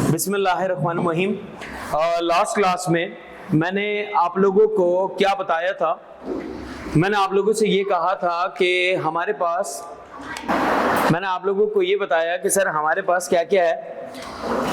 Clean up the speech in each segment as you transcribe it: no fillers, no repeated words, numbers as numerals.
बिस्मिल्लाहिर्रहमानिर्रहीम। Last class में मैंने आप लोगों को क्या बताया था? मैंने आप लोगों से ये कहा था कि हमारे पास, मैंने आप लोगों को ये बताया कि सर हमारे पास क्या क्या है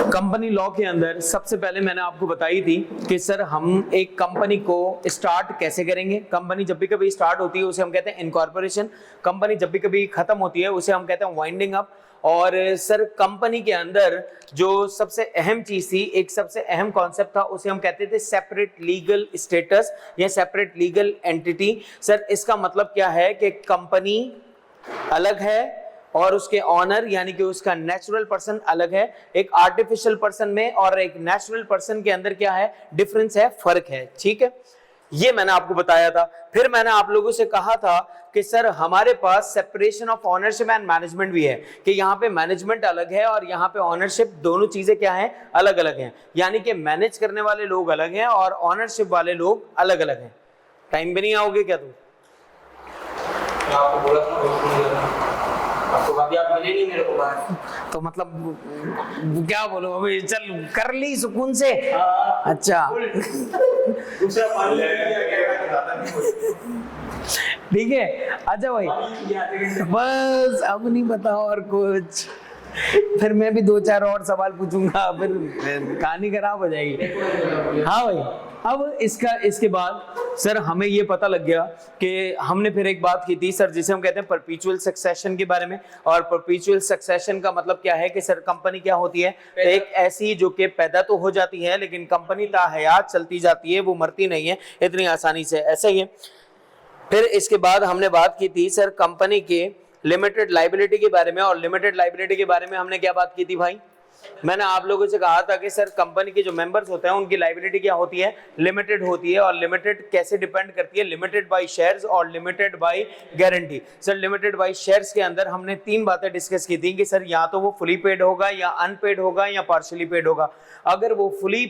कंपनी लॉ के अंदर। सबसे पहले मैंने आपको बताई थी कि सर हम एक कंपनी को स्टार्ट कैसे करेंगे। कंपनी जब भी कभी स्टार्ट होती है उसे हम कहते हैं इनकॉर्पोरेशन। कंपनी जब भी कभी खत्म होती है उसे हम कहते हैं वाइंडिंग अप। और सर कंपनी के अंदर जो सबसे अहम चीज थी, एक सबसे अहम कॉन्सेप्ट था, उसे हम कहते थे सेपरेट लीगल स्टेटस या सेपरेट लीगल एंटिटी। सर इसका मतलब क्या है कि कंपनी अलग है और उसके ऑनर यानी कि उसका नेचुरल पर्सन अलग है। एक आर्टिफिशियल पर्सन में और एक नेचुरल पर्सन के अंदर क्या है डिफरेंस है, फर्क है। ठीक है, ये मैंने आपको बताया था। फिर मैंने आप लोगों से कहा था कि सर हमारे पास separation of ownership and management भी है, कि यहाँ पे मैनेजमेंट अलग है और यहाँ पे ओनरशिप, दोनों चीजें क्या हैं, अलग अलग हैं। यानी कि मैनेज करने वाले लोग अलग हैं और ओनरशिप वाले लोग अलग अलग हैं। टाइम पे नहीं आओगे क्या तुम? आपको बोला था आपको अभी आप मिले नहीं मेरे को बाहर, तो मतलब क्या बोलो अभी, चल कर ली सुकून से। अच्छा दूसरा पानी ठीक है। अच्छा भाई बस अब नहीं पता और कुछ, फिर मैं भी दो चार और सवाल पूछूंगा, फिर कहानी खराब हो जाएगी। हाँ भाई, अब इसके बाद सर हमें ये पता लग गया कि हमने फिर एक बात की थी सर जिसे हम कहते हैं परपीचुअल सक्सेशन के बारे में। और परपीचुअल सक्सेशन का मतलब क्या है कि सर कंपनी क्या होती है, एक ऐसी जो कि पैदा तो हो जाती है लेकिन कंपनी ताहयात चलती जाती है, वो मरती नहीं है इतनी आसानी से, ऐसा ही है। फिर इसके बाद हमने बात की थी सर कंपनी के लिमिटेड लाइबिलिटी के बारे में। और लिमिटेड लाइबिलिटी के बारे में हमने क्या बात की थी भाई? मैंने आप लोगों से कहा था कि सर कंपनी के जो मेंबर्स होते हैं उनकी लाइबिलिटी क्या होती है, लिमिटेड होती है। और लिमिटेड कैसे डिपेंड करती है, लिमिटेड बाय शेयर्स और limited by guarantee. Sir limited by shares के अंदर हमने तीन बातें डिस्कस की थी कि सर या तो वो फुली पेड होगा या अनपेड होगा या पार्शियली पेड होगा। अगर वो फुली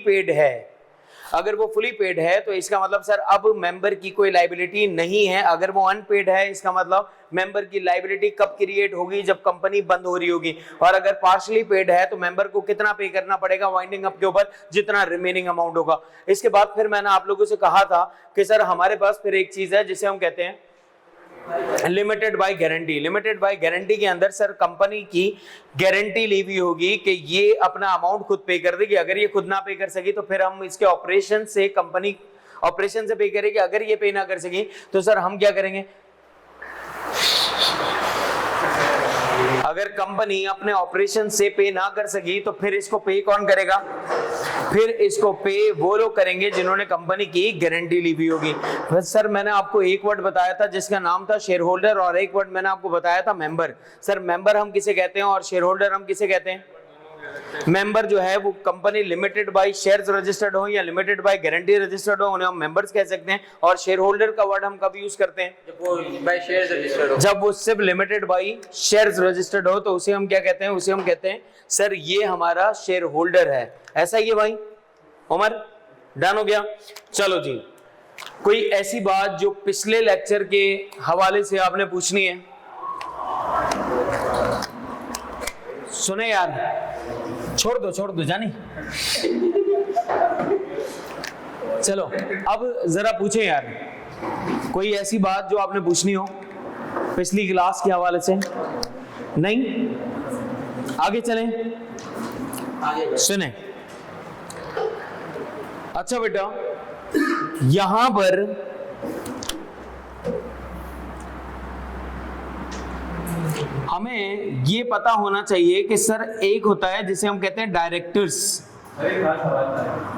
पेड है तो इसका मतलब सर अब मेंबर की कोई लाइबिलिटी नहीं है। अगर वो अनपेड है इसका मतलब मेंबर की लाइबिलिटी कब क्रिएट होगी, जब कंपनी बंद हो रही होगी। और अगर पार्शियली पेड है तो मेंबर को कितना पे करना पड़ेगा वाइंडिंग अप के ऊपर, जितना रिमेनिंग अमाउंट होगा। इसके बाद फिर मैंने आप लोगों से कहा था कि सर हमारे पास फिर एक चीज है जिसे हम कहते हैं limited by guarantee. Limited by guarantee के अंदर सर कंपनी की गारंटी ली हुई होगी कि ये अपना अमाउंट खुद पे कर देगी। अगर ये खुद ना पे कर सकी तो फिर हम इसके ऑपरेशन से, कंपनी ऑपरेशन से पे करेगी। अगर ये पे ना कर सकी तो सर हम क्या करेंगे, अगर कंपनी अपने ऑपरेशन से पे ना कर सकी तो फिर इसको पे कौन करेगा? फिर इसको पे वो लोग करेंगे जिन्होंने कंपनी की गारंटी ली हुई होगी। बस सर मैंने आपको एक वर्ड बताया था जिसका नाम था शेयर होल्डर, और एक वर्ड मैंने आपको बताया था मेंबर। सर मेंबर हम किसे कहते हैं और शेयर होल्डर हम किसे कहते हैं? मेंबर जो है वो company limited by shares registered हो या लिमिटेड बाय गारंटी रजिस्टर्ड हो, उन्हें हम मेंबर्स कह सकते हैं। और शेयर होल्डर का वर्ड हम कब यूज करते हैं? जब वो बाय शेयर्स रजिस्टर्ड हो। जब वो सिर्फ लिमिटेड बाय शेयर्स रजिस्टर्ड हो तो उसे हम क्या कहते हैं? उसे हम कहते हैं सर ये हमारा शेयर होल्डर है। ऐसा ही है भाई उमर, डन हो गया? चलो जी, कोई ऐसी बात जो पिछले लेक्चर के हवाले से आपने पूछनी है? सुने यार, छोड़ दो जानी। चलो अब जरा पूछे यार, कोई ऐसी बात जो आपने पूछनी हो पिछली क्लास के हवाले से? नहीं? आगे चलें? सुने, अच्छा बेटा, यहां पर हमें ये पता होना चाहिए कि सर एक होता है जिसे हम कहते हैं डायरेक्टर्स।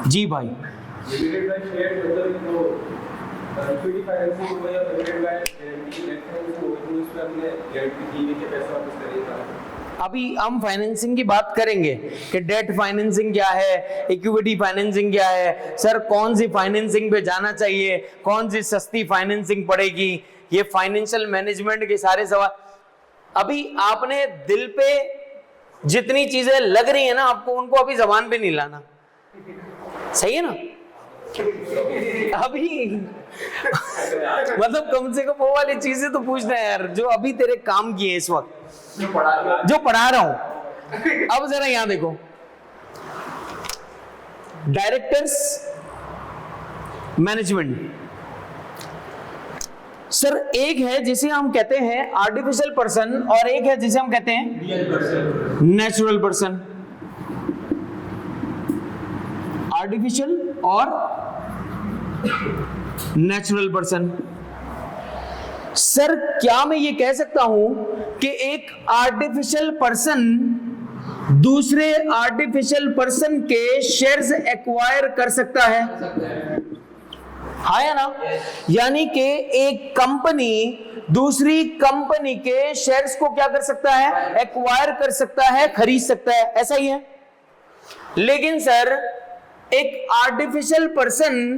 जी भाई, अभी हम फाइनेंसिंग की बात करेंगे कि डेट फाइनेंसिंग क्या है, इक्विटी फाइनेंसिंग क्या है, सर कौन सी फाइनेंसिंग पे जाना चाहिए, कौन सी सस्ती फाइनेंसिंग पड़ेगी, ये फाइनेंशियल मैनेजमेंट के सारे सवाल। अभी आपने दिल पे जितनी चीजें लग रही है ना आपको, उनको अभी जबान पे नहीं लाना, सही है ना? अभी मतलब कम से कम वो वाली चीजें तो पूछना है यार जो अभी तेरे काम की है इस वक्त, जो पढ़ा रहा हूं। अब जरा यहां देखो, डायरेक्टर्स मैनेजमेंट। सर एक है जिसे हम कहते हैं आर्टिफिशियल पर्सन और एक है जिसे हम कहते हैं real person. Natural person. Artificial और नेचुरल पर्सन। सर क्या मैं ये कह सकता हूं कि एक आर्टिफिशियल पर्सन दूसरे आर्टिफिशियल पर्सन के शेयर्स एक्वायर कर सकता है? हाँ या ना? यानी कि एक कंपनी दूसरी कंपनी के शेयर्स को क्या कर सकता है? एक्वायर कर सकता है, खरीद सकता है, ऐसा ही है। लेकिन सर एक आर्टिफिशियल पर्सन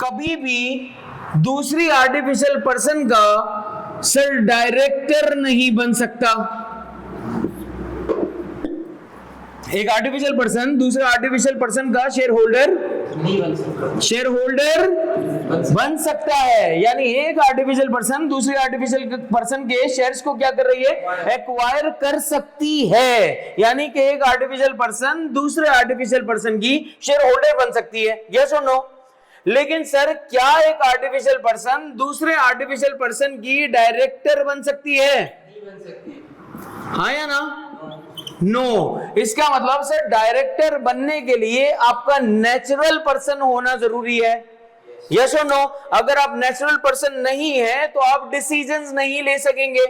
कभी भी दूसरी आर्टिफिशियल पर्सन का सर डायरेक्टर नहीं बन सकता। एक आर्टिफिशियल पर्सन दूसरे आर्टिफिशियल पर्सन का शेयर होल्डर नहीं बन सकता। शेयर होल्डर बन सकता है। यानी एक आर्टिफिशियल पर्सन दूसरे आर्टिफिशियल पर्सन के शेयर्स को क्या कर रही है? एक्वायर कर सकती है। यानी कि एक आर्टिफिशियल पर्सन दूसरे आर्टिफिशियल पर्सन की शेयर होल्डर बन सकती है। यस और नो? लेकिन सर क्या एक आर्टिफिशियल पर्सन दूसरे आर्टिफिशियल पर्सन की डायरेक्टर बन सकती है? नहीं बन सकती। हाँ या ना? नो। इसका मतलब सर डायरेक्टर बनने के लिए आपका नेचुरल पर्सन होना जरूरी है। यस और नो? अगर आप नेचुरल पर्सन नहीं है तो आप डिसीजंस नहीं ले सकेंगे।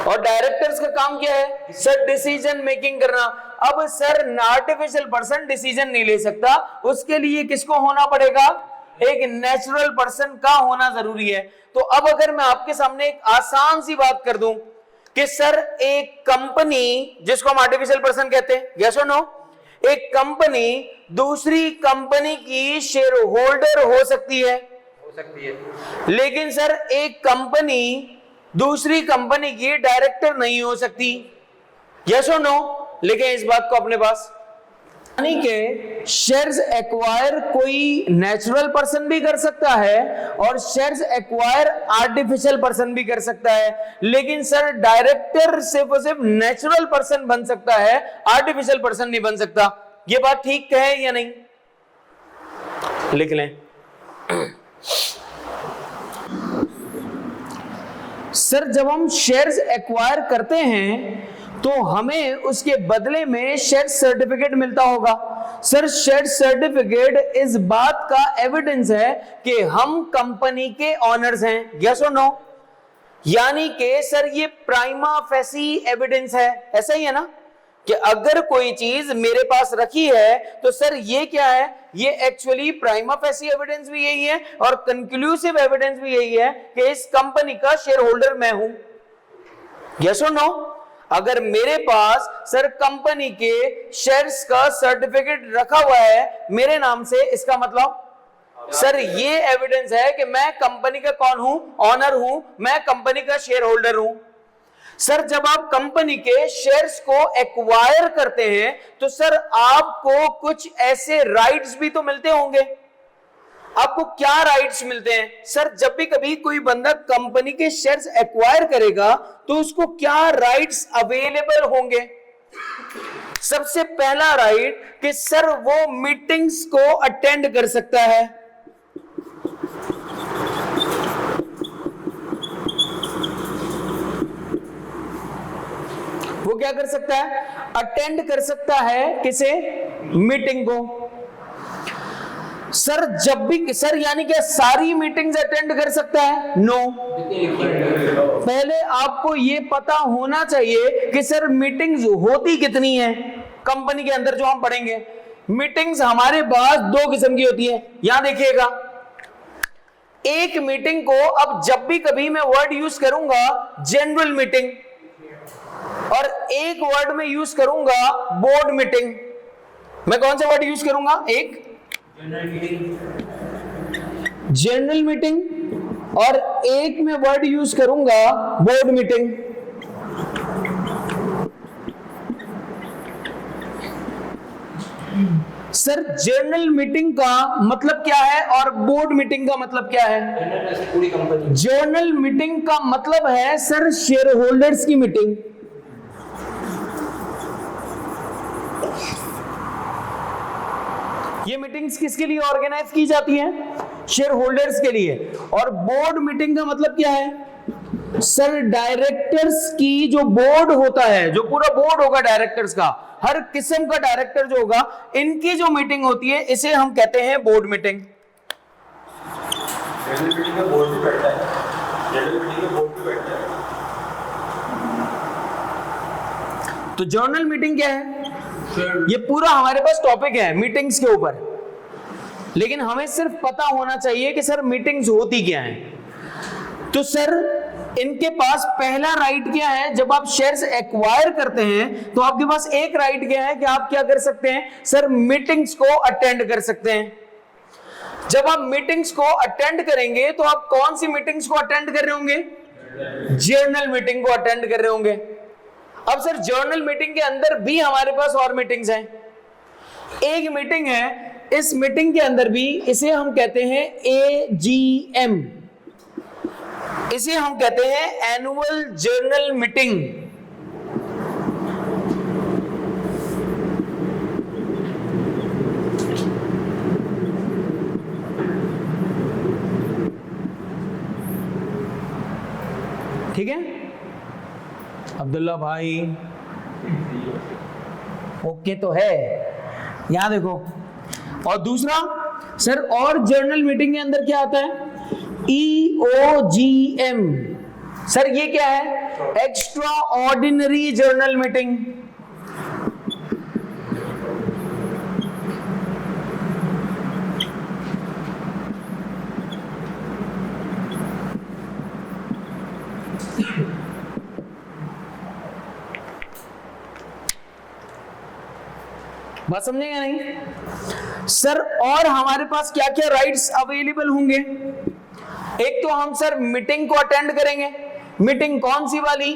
और डायरेक्टर्स का काम क्या है? सर डिसीजन मेकिंग करना। अब सर आर्टिफिशियल पर्सन डिसीजन नहीं ले सकता, उसके लिए किसको होना पड़ेगा? एक नेचुरल पर्सन का होना जरूरी है। तो अब अगर मैं आपके सामने एक आसान सी बात कर दूं कि सर एक कंपनी जिसको हम आर्टिफिशियल पर्सन कहते हैं, यस और नो, एक कंपनी दूसरी कंपनी की शेयर होल्डर हो सकती है। हो सकती है। लेकिन सर एक कंपनी दूसरी कंपनी की डायरेक्टर नहीं हो सकती। यस और नो? लेकिन इस बात को अपने पास, यानी कि शेयर्स एक्वायर कोई नेचुरल पर्सन भी कर सकता है और शेयर्स एक्वायर आर्टिफिशियल पर्सन भी कर सकता है। लेकिन सर डायरेक्टर सिर्फ और सिर्फ नेचुरल पर्सन बन सकता है, आर्टिफिशियल पर्सन नहीं बन सकता। ये बात ठीक है या नहीं? लिख लें। सर जब हम शेयर्स एक्वायर करते हैं तो हमें उसके बदले में शेयर सर्टिफिकेट मिलता होगा। सर शेयर सर्टिफिकेट इस बात का एविडेंस है कि हम कंपनी के ऑनर्स हैं। यस और नो? यानी कि सर ये प्राइमा फेसी एविडेंस है। ऐसा ही है ना कि अगर कोई चीज मेरे पास रखी है तो सर ये क्या है? ये एक्चुअली प्राइमा फेसी एविडेंस भी यही है और कंक्लूसिव एविडेंस भी यही है कि इस कंपनी का शेयर होल्डर मैं हूं। यस और नो? अगर मेरे पास सर कंपनी के शेयर्स का सर्टिफिकेट रखा हुआ है मेरे नाम से, इसका मतलब सर ये एविडेंस है कि मैं कंपनी का कौन हूं? ऑनर हूं, मैं कंपनी का शेयर होल्डर हूं। सर जब आप कंपनी के शेयर्स को एक्वायर करते हैं तो सर आपको कुछ ऐसे राइट्स भी तो मिलते होंगे। आपको क्या राइट्स मिलते हैं? सर जब भी कभी कोई बंदा कंपनी के शेयर्स एक्वायर करेगा तो उसको क्या राइट्स अवेलेबल होंगे? सबसे पहला राइट कि सर वो मीटिंग्स को अटेंड कर सकता है। वो क्या कर सकता है? अटेंड कर सकता है किसे? मीटिंग को। सर जब भी सर यानी क्या सारी मीटिंग्स अटेंड कर सकता है? नो। पहले आपको ये पता होना चाहिए कि सर मीटिंग्स होती कितनी है कंपनी के अंदर। जो हम पढ़ेंगे मीटिंग्स हमारे पास दो किस्म की होती है। यहां देखिएगा, एक मीटिंग को अब जब भी कभी मैं वर्ड यूज करूंगा जनरल मीटिंग और एक वर्ड में यूज करूंगा बोर्ड मीटिंग। मैं कौन सा वर्ड यूज करूंगा? एक जनरल मीटिंग और एक में वर्ड यूज करूंगा board meeting. Sir journal meeting का मतलब क्या है और बोर्ड मीटिंग का मतलब क्या है? पूरी कंपनी। जर्नल मीटिंग का मतलब है सर शेयर होल्डर्स की मीटिंग। ये मीटिंग्स किसके लिए ऑर्गेनाइज की जाती हैं? शेयर होल्डर्स के लिए। और बोर्ड मीटिंग का मतलब क्या है? सर डायरेक्टर्स की जो बोर्ड होता है, जो पूरा बोर्ड होगा डायरेक्टर्स का, हर किस्म का डायरेक्टर जो होगा, इनकी जो मीटिंग होती है इसे हम कहते हैं बोर्ड मीटिंग। जनरल मीटिंग में बोर्ड भी बैठता है, जनरल मीटिंग में बोर्ड भी बैठता है। तो जर्नल मीटिंग क्या है? ये पूरा हमारे पास टॉपिक है मीटिंग्स के ऊपर, लेकिन हमें सिर्फ पता होना चाहिए कि सर मीटिंग्स होती क्या है। तो सर इनके पास पहला राइट क्या है? जब आप शेयर्स एक्वायर करते हैं तो आपके पास एक राइट क्या है कि आप क्या कर सकते हैं? सर मीटिंग्स को अटेंड कर सकते हैं। जब आप मीटिंग्स को अटेंड करेंगे तो आप कौन सी मीटिंग्स को अटेंड कर रहे होंगे? जर्नल मीटिंग को अटेंड कर रहे होंगे। अब सर जर्नल मीटिंग के अंदर भी हमारे पास और मीटिंग्स हैं। एक मीटिंग है, इस मीटिंग के अंदर भी, इसे हम कहते हैं AGM, इसे हम कहते हैं एनुअल जर्नल मीटिंग। ठीक है अब्दुल्ला भाई, ओके तो है, यहां देखो। और दूसरा सर, और जर्नल मीटिंग के अंदर क्या आता है? EOGM। सर ये क्या है? Extra ordinary journal meeting. बात समझेगा नहीं सर? और हमारे पास क्या क्या राइट्स अवेलेबल होंगे? एक तो हम सर मीटिंग को अटेंड करेंगे। मीटिंग कौन सी वाली?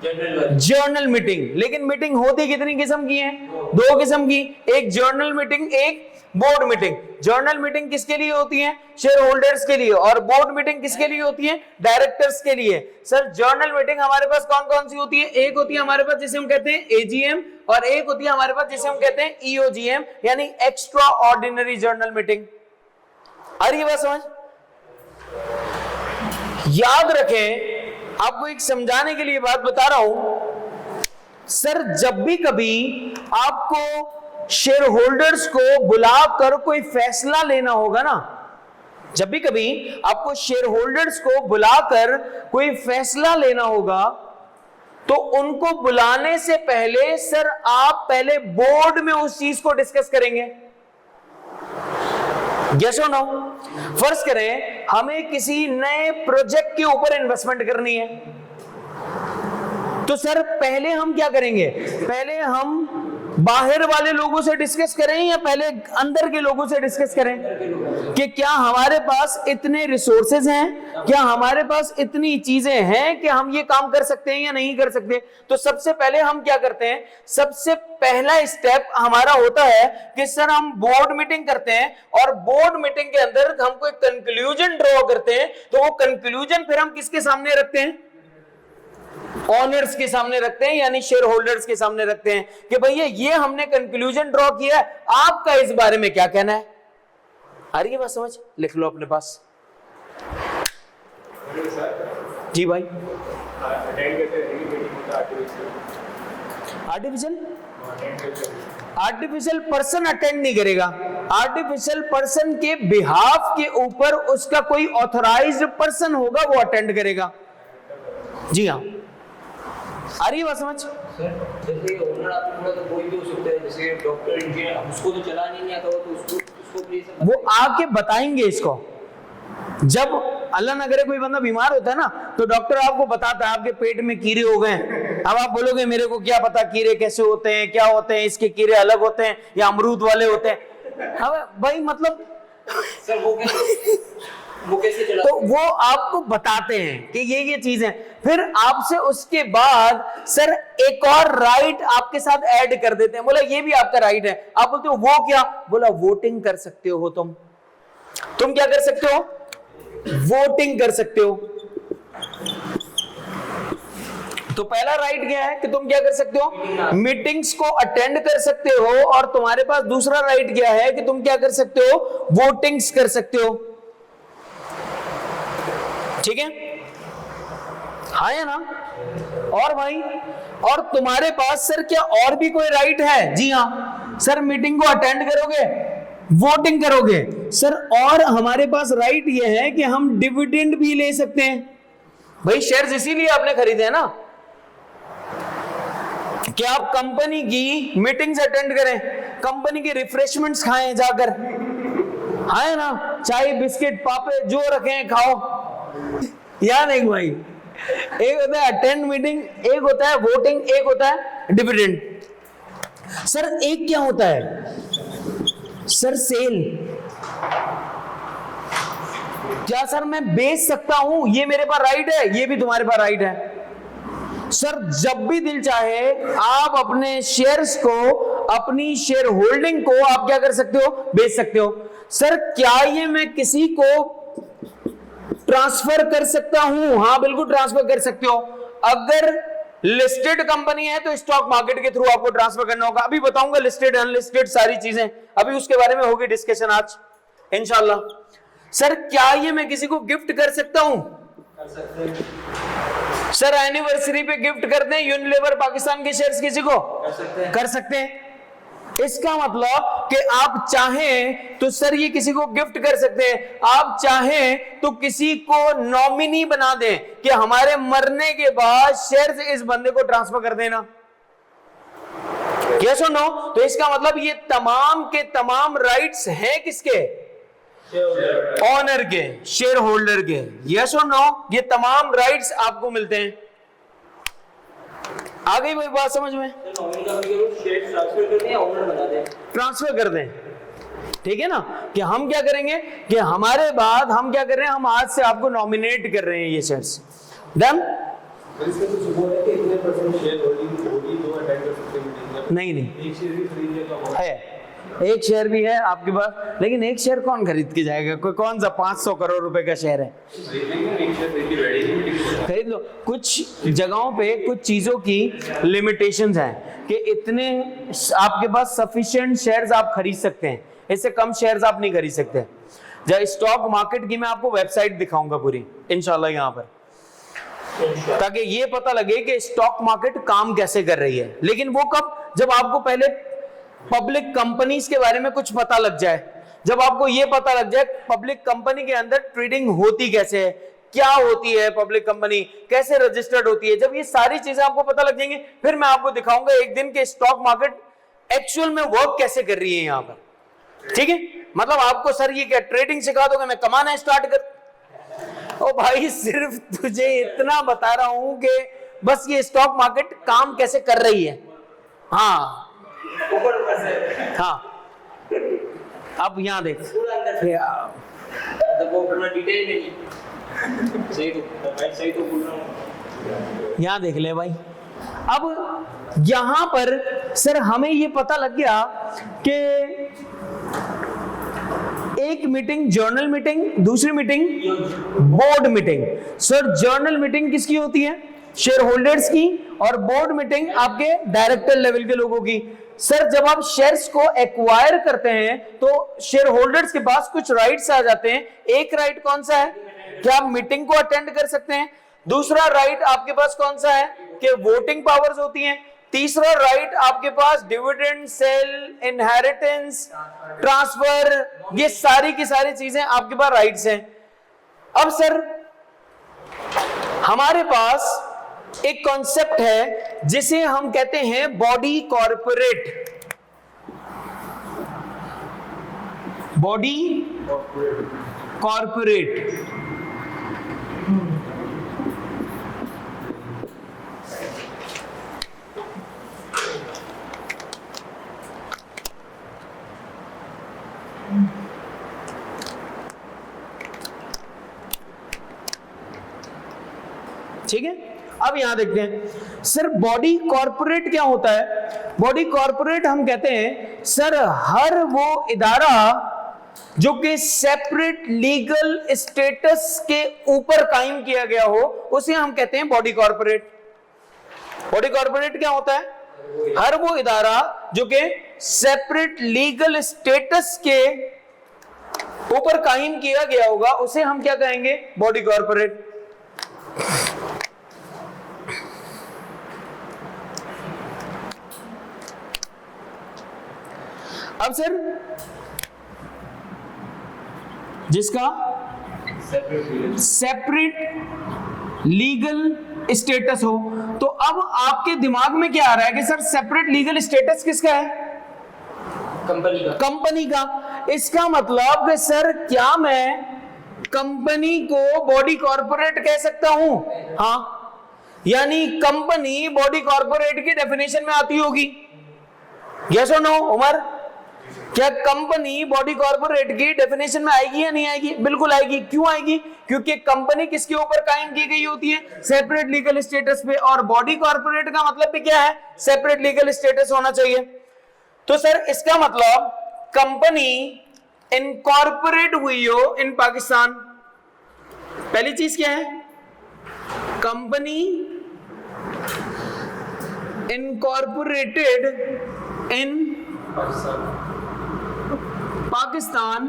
Journal meeting. लेकिन मीटिंग होती कितनी किस्म की है? दो किस्म की, एक जर्नल मीटिंग, एक बोर्ड मीटिंग। जर्नल मीटिंग किसके लिए होती है? शेयर होल्डर्स के लिए। और बोर्ड मीटिंग किसके लिए होती है? डायरेक्टर्स के लिए। सर जर्नल मीटिंग हमारे पास कौन कौन सी होती है? एक होती है हमारे पास जिसे हम कहते हैं AGM, और एक होती है हमारे पास जिसे हम कहते हैं EOGM, यानी एक्स्ट्रा ऑर्डिनरी जर्नल मीटिंग। आ रही है बात समझ? याद रखें, आपको एक समझाने के लिए बात बता रहा हूं। सर जब भी कभी आपको शेयर होल्डर्स को बुलाकर कोई फैसला लेना होगा ना, जब भी कभी आपको शेयर होल्डर्स को बुलाकर कोई फैसला लेना होगा, तो उनको बुलाने से पहले सर आप पहले बोर्ड में उस चीज को डिस्कस करेंगे। यस और नो? फर्ज करें हमें किसी नए प्रोजेक्ट के ऊपर इन्वेस्टमेंट करनी है, तो सर पहले हम क्या करेंगे? पहले हम बाहर वाले लोगों से डिस्कस करें या पहले अंदर के लोगों से डिस्कस करें कि क्या हमारे पास इतने रिसोर्सेज हैं, क्या हमारे पास इतनी चीजें हैं कि हम ये काम कर सकते हैं या नहीं कर सकते? तो सबसे पहले हम क्या करते हैं? सबसे पहला स्टेप हमारा होता है कि सर हम बोर्ड मीटिंग करते हैं, और बोर्ड मीटिंग के अंदर हम कोई कंक्लूजन ड्रॉ करते हैं। तो वो कंक्लूजन फिर हम किसके सामने रखते हैं? ऑनर्स के सामने रखते हैं, यानी शेयर होल्डर्स के सामने रखते हैं कि भैया ये हमने कंक्लूजन ड्रॉ किया है, आपका इस बारे में क्या कहना है? आ रही है बात समझ? लिख लो अपने पास। जी भाई। आर्टिफिशियल पर्सन अटेंड नहीं करेगा। आर्टिफिशियल पर्सन के बिहाफ के ऊपर उसका कोई ऑथराइज्ड पर्सन होगा, वो अटेंड करेगा। जी हाँ, आ रही है बात समझ? सर जैसे ओनर आपको बोला तो कोई भी हो सकता है, जैसे डॉक्टर इंजीनियर, उसको तो चलाने नहीं आता हो तो उसको प्लीज वो आके बताएंगे इसको। जब अल्लाह न करे कोई बंदा बीमार होता है ना, तो डॉक्टर आपको बताता है आपके पेट में कीड़े हो गए। अब आप बोलोगे मेरे को क्या पता कीड़े कैसे होते हैं, क्या होते हैं, इसके कीड़े अलग होते हैं या अमरूद वाले होते हैं। अब भाई मतलब सर वो वो कैसे चला? तो वो आपको बताते हैं कि ये चीज है, फिर आपसे उसके बाद सर एक और राइट आपके साथ ऐड कर देते हैं। बोला ये भी आपका राइट है। आप बोलते हो वो क्या? बोला वोटिंग कर सकते हो तुम क्या कर सकते हो? वोटिंग कर सकते हो। तो पहला राइट क्या है कि तुम क्या कर सकते हो? मीटिंग्स को अटेंड कर सकते हो। और तुम्हारे पास दूसरा राइट क्या है कि तुम क्या कर सकते हो? वोटिंग्स कर सकते हो। ठीक है, हाँ या ना? और भाई, और तुम्हारे पास सर क्या और भी कोई राइट है? जी हाँ सर, मीटिंग को अटेंड करोगे, वोटिंग करोगे सर। और हमारे पास राइट ये है कि हम डिविडेंड भी ले सकते हैं। भाई शेयर्स इसीलिए आपने खरीदे हैं ना कि आप कंपनी की मीटिंग्स अटेंड करें, कंपनी के रिफ्रेशमेंट्स खाएं जाकर, हाँ ना? चाय बिस्किट पापे जो रखे हैं खाओ, या नहीं भाई? एक होता है अटेंड मीटिंग, एक होता है वोटिंग, एक होता है डिविडेंड। सर एक क्या होता है? Sir cell. क्या सर मैं बेच सकता हूं? ये मेरे पास राइट है, ये भी तुम्हारे पास राइट है। सर जब भी दिल चाहे आप अपने शेयर्स को, अपनी शेयर होल्डिंग को आप क्या कर सकते हो? बेच सकते हो। सर क्या ये मैं किसी को ट्रांसफर कर सकता हूं? हाँ बिल्कुल ट्रांसफर कर सकते हो। अगर लिस्टेड कंपनी है तो स्टॉक मार्केट के थ्रू आपको ट्रांसफर करना होगा। अभी बताऊंगा लिस्टेड अनलिस्टेड सारी चीजें, अभी उसके बारे में होगी डिस्कशन आज इंशाल्लाह। सर क्या ये मैं किसी को गिफ्ट कर सकता हूं? कर सकते हैं। सर एनिवर्सरी पे गिफ्ट कर दें यूनिलीवर पाकिस्तान के शेयर्स किसी को? कर सकते हैं। कर सकते हैं। इसका मतलब कि आप चाहें तो सर ये किसी को गिफ्ट कर सकते हैं। आप चाहें तो किसी को नॉमिनी बना दें कि हमारे मरने के बाद शेयर्स इस बंदे को ट्रांसफर कर देना। यस और नो? तो इसका मतलब ये तमाम के तमाम राइट्स हैं किसके? ऑनर के, शेयर होल्डर के। यस और नो? ये तमाम राइट्स आपको मिलते हैं। आ गई वही बात समझ में? नॉमिनी का शेयर ट्रांसफर कर दें या ओनर बना दें? ट्रांसफर कर दें, ठीक है ना? कि हम क्या करेंगे कि हमारे बाद हम क्या कर रहे हैं, हम आज से आपको नॉमिनेट कर रहे हैं ये शेयर्स। डन? इसमें कुछ बोल है कि इतने परसेंट शेयर होल्डिंग होगी तो अटेंड कर सकते हैं मीटिंग में। नहीं एक शेयर भी खरीदने का मौका है, एक शेयर भी है आपके पास, लेकिन एक शेयर कौन खरीद के जाएगा? कोई कौन सा 500 करोड़ रुपए का शेयर है? एक शेयर खरीद के बैठेगी मीटिंग। खरीद लो। कुछ जगहों पे कुछ चीजों की लिमिटेशंस हैं कि इतने आपके पास सफिशिएंट शेयर्स आप खरीद सकते हैं, इससे कम शेयर्स आप नहीं खरीद सकते। जब स्टॉक मार्केट की मैं आपको वेबसाइट दिखाऊंगा पूरी इंशाल्लाह यहाँ पर, ताकि ये पता लगे कि स्टॉक मार्केट काम कैसे कर रही है। लेकिन वो कब? जब आपको पहले पब्लिक कंपनीज के बारे में कुछ पता लग जाए, जब आपको ये पता लग जाए पब्लिक कंपनी के अंदर ट्रेडिंग होती कैसे है, क्या होती है पब्लिक कंपनी, कैसे रजिस्टर्ड होती है, जब ये सारी चीजें आपको पता लग जाएंगी, फिर मैं आपको दिखाऊंगा एक दिन के स्टॉक मार्केट एक्चुअल में वर्क कैसे कर रही है यहाँ पर। ठीक है? मतलब आपको सर ये क्या ट्रेडिंग सिखा दोगे, मैं कमाना स्टार्ट कर? ओ भाई सिर्फ तुझे इतना बता रहा हूं कि बस ये स्टॉक मार्केट काम कैसे कर रही है। हाँ हाँ, अब यहाँ देख, वो पूरा डिटेल में नहीं। सही तो बोल रहा हूँ। यहाँ देख ले भाई। अब यहां पर सर हमें ये पता लग गया कि एक मीटिंग जर्नल मीटिंग, दूसरी meeting board meeting. Sir journal meeting किसकी होती है? शेयर होल्डर्स की, और बोर्ड मीटिंग आपके डायरेक्टर लेवल के लोगों की। सर जब आप शेयर्स को एक्वायर करते हैं तो शेयर होल्डर्स के पास कुछ राइट्स आ जाते हैं। एक राइट कौन सा है कि आप मीटिंग को अटेंड कर सकते हैं। दूसरा राइट आपके पास कौन सा है कि वोटिंग पावर्स होती हैं। तीसरा राइट आपके पास डिविडेंड, सेल, इनहेरिटेंस, ट्रांसफर, ये सारी की सारी चीजें आपके पास राइट्स हैं। अब सर हमारे पास एक कॉन्सेप्ट है जिसे हम कहते हैं बॉडी कॉर्पोरेट। बॉडी कॉर्पोरेट ठीक है, अब यहां देखते हैं सर बॉडी कॉर्पोरेट क्या होता है। बॉडी कॉर्पोरेट हम कहते हैं सर हर वो इदारा जो कि सेपरेट लीगल स्टेटस के ऊपर कायम किया गया हो उसे हम कहते हैं बॉडी कॉर्पोरेट। बॉडी कॉर्पोरेट क्या होता है? हर वो इदारा जो कि सेपरेट लीगल स्टेटस के ऊपर कायम किया गया होगा उसे हम क्या कहेंगे? Body corporate. अब सर जिसका सेपरेट लीगल स्टेटस हो, तो अब आपके दिमाग में क्या आ रहा है कि सर सेपरेट लीगल स्टेटस किसका है? कंपनी का। कंपनी का। इसका मतलब कि सर क्या मैं कंपनी को बॉडी कॉर्पोरेट कह सकता हूं? हाँ, यानी कंपनी बॉडी कॉर्पोरेट की डेफिनेशन में आती होगी। यस और नो उमर? क्या कंपनी बॉडी कॉर्पोरेट की डेफिनेशन में आएगी या नहीं आएगी? बिल्कुल आएगी। क्यों आएगी? क्योंकि कंपनी किसके ऊपर कायम की गई होती है? सेपरेट लीगल स्टेटस पे। और बॉडी कॉर्पोरेट का मतलब भी क्या है? सेपरेट लीगल स्टेटस होना चाहिए। तो सर इसका मतलब कंपनी इनकॉर्पोरेट हुई हो इन पाकिस्तान। पहली चीज क्या है? Company incorporated in Pakistan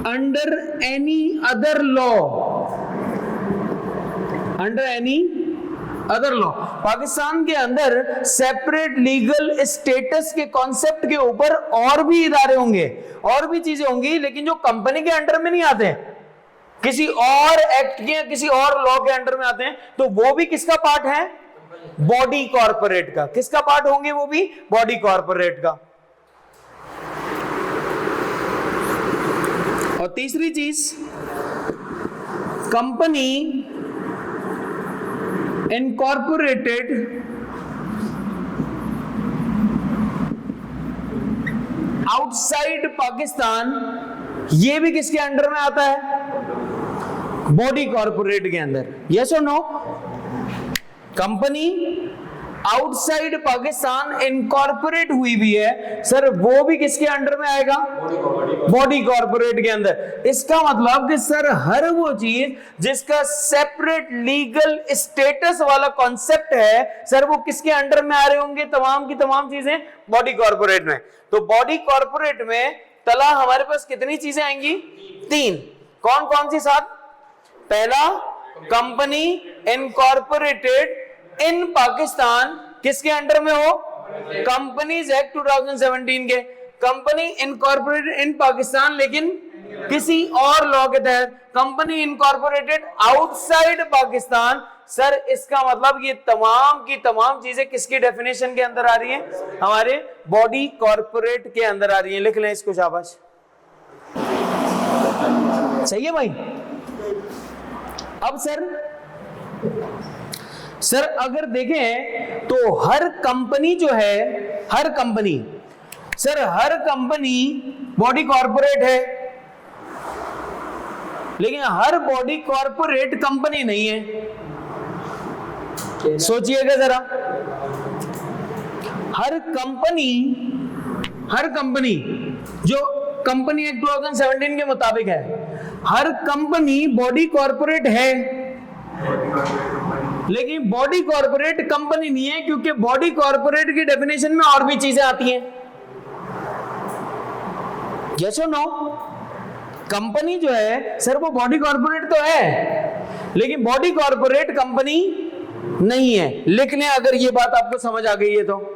under any other law. Under any other law Pakistan के अंदर सेपरेट लीगल स्टेटस के कॉन्सेप्ट के ऊपर और भी इदारे होंगे, और भी चीजें होंगी, लेकिन जो कंपनी के अंडर में नहीं आते, किसी और एक्ट के, किसी और लॉ के अंडर में आते हैं, तो वो भी किसका पार्ट है? बॉडी कॉर्पोरेट का। किसका पार्ट होंगे? वो भी बॉडी कॉर्पोरेट का। और तीसरी चीज, कंपनी इनकॉर्पोरेटेड आउटसाइड पाकिस्तान, ये भी किसके अंडर में आता है? बॉडी कॉर्पोरेट के अंदर। यस और no? Company outside Pakistan incorporate हुई भी है सर, वो भी किसके अंडर में आएगा? बॉडी कॉर्पोरेट के अंदर। इसका मतलब कि सर हर वो चीज जिसका सेपरेट लीगल स्टेटस वाला कॉन्सेप्ट है सर, वो किसके अंडर में आ रहे होंगे? तमाम की तमाम चीजें बॉडी कॉर्पोरेट में। तो बॉडी कॉर्पोरेट में तला हमारे पास कितनी चीजें आएंगी? 3। कौन कौन सी साथ? पहला, कंपनी इनकॉर्पोरेटेड इन पाकिस्तान किसके अंडर में हो? कंपनीज एक्ट 2017 के। कंपनी इनकॉर्पोरेटेड इन पाकिस्तान लेकिन किसी और लॉ के तहत। Company incorporated outside Pakistan sir, इसका मतलब ये तमाम की तमाम चीजें किसकी डेफिनेशन के अंदर आ रही हैं? हमारे बॉडी कॉर्पोरेट के अंदर आ रही हैं। लिख लें इसको, शाबाश। सही है भाई? अब सर अगर देखें तो हर कंपनी जो है, हर कंपनी बॉडी कॉर्पोरेट है, लेकिन हर बॉडी कॉर्पोरेट कंपनी नहीं है। सोचिएगा जरा, हर कंपनी जो कंपनी एक्ट 2017 के मुताबिक है, हर कंपनी बॉडी कॉर्पोरेट है, लेकिन बॉडी कॉर्पोरेट कंपनी नहीं है, क्योंकि बॉडी कॉर्पोरेट की डेफिनेशन में और भी चीजें आती हैं। यस और नो? कंपनी जो है सर वो बॉडी कॉर्पोरेट तो है, लेकिन बॉडी कॉर्पोरेट कंपनी नहीं है। लिख लें अगर ये बात आपको समझ आ गई है तो।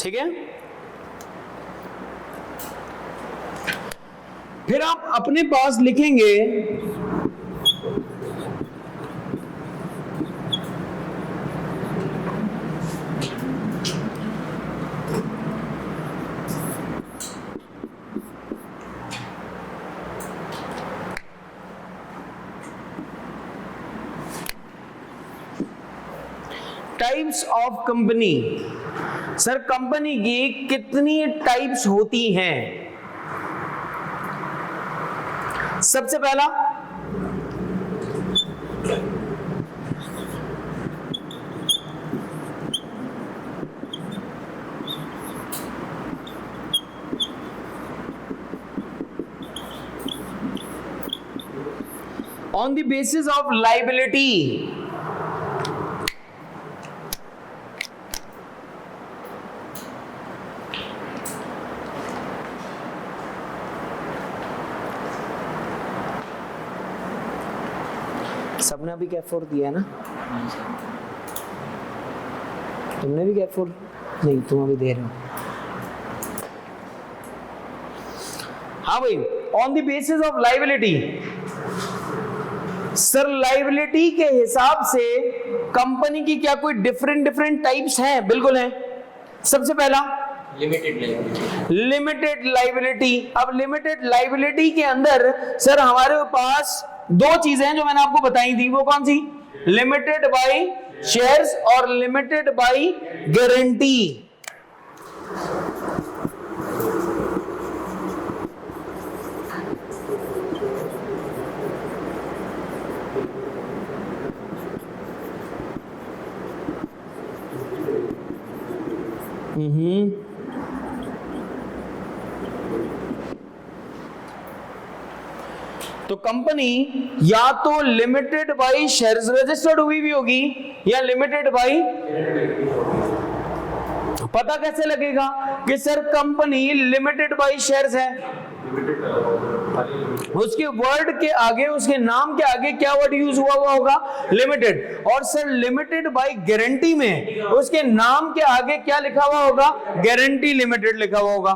ठीक है? फिर आप अपने पास लिखेंगे types of company. Sir company की कितनी टाइप्स होती हैं? सबसे पहला on the basis of liability, सबने अभी कैफ 4 दिया है ना? तुमने भी कैफ 4? नहीं, तुम अभी दे रहे हो। हाँ भाई, on the basis of liability. Sir liability के हिसाब से कंपनी की क्या कोई डिफरेंट टाइप्स हैं? बिल्कुल हैं। सबसे पहला लिमिटेड लाइबिलिटी। अब लिमिटेड लाइबिलिटी के अंदर सर हमारे पास दो चीजें हैं जो मैंने आपको बताई थी। वो कौन सी? लिमिटेड बाय शेयर्स और लिमिटेड बाय गारंटी। तो कंपनी या तो लिमिटेड बाय शेयर्स रजिस्टर्ड हुई भी होगी या लिमिटेड बाय। पता कैसे लगेगा कि sir company limited by shares है? उसके वर्ड के आगे, उसके नाम के आगे क्या वर्ड यूज हुआ होगा? लिमिटेड। और सर लिमिटेड बाय गारंटी में उसके नाम के आगे क्या लिखा हुआ होगा? गारंटी लिमिटेड लिखा हुआ होगा।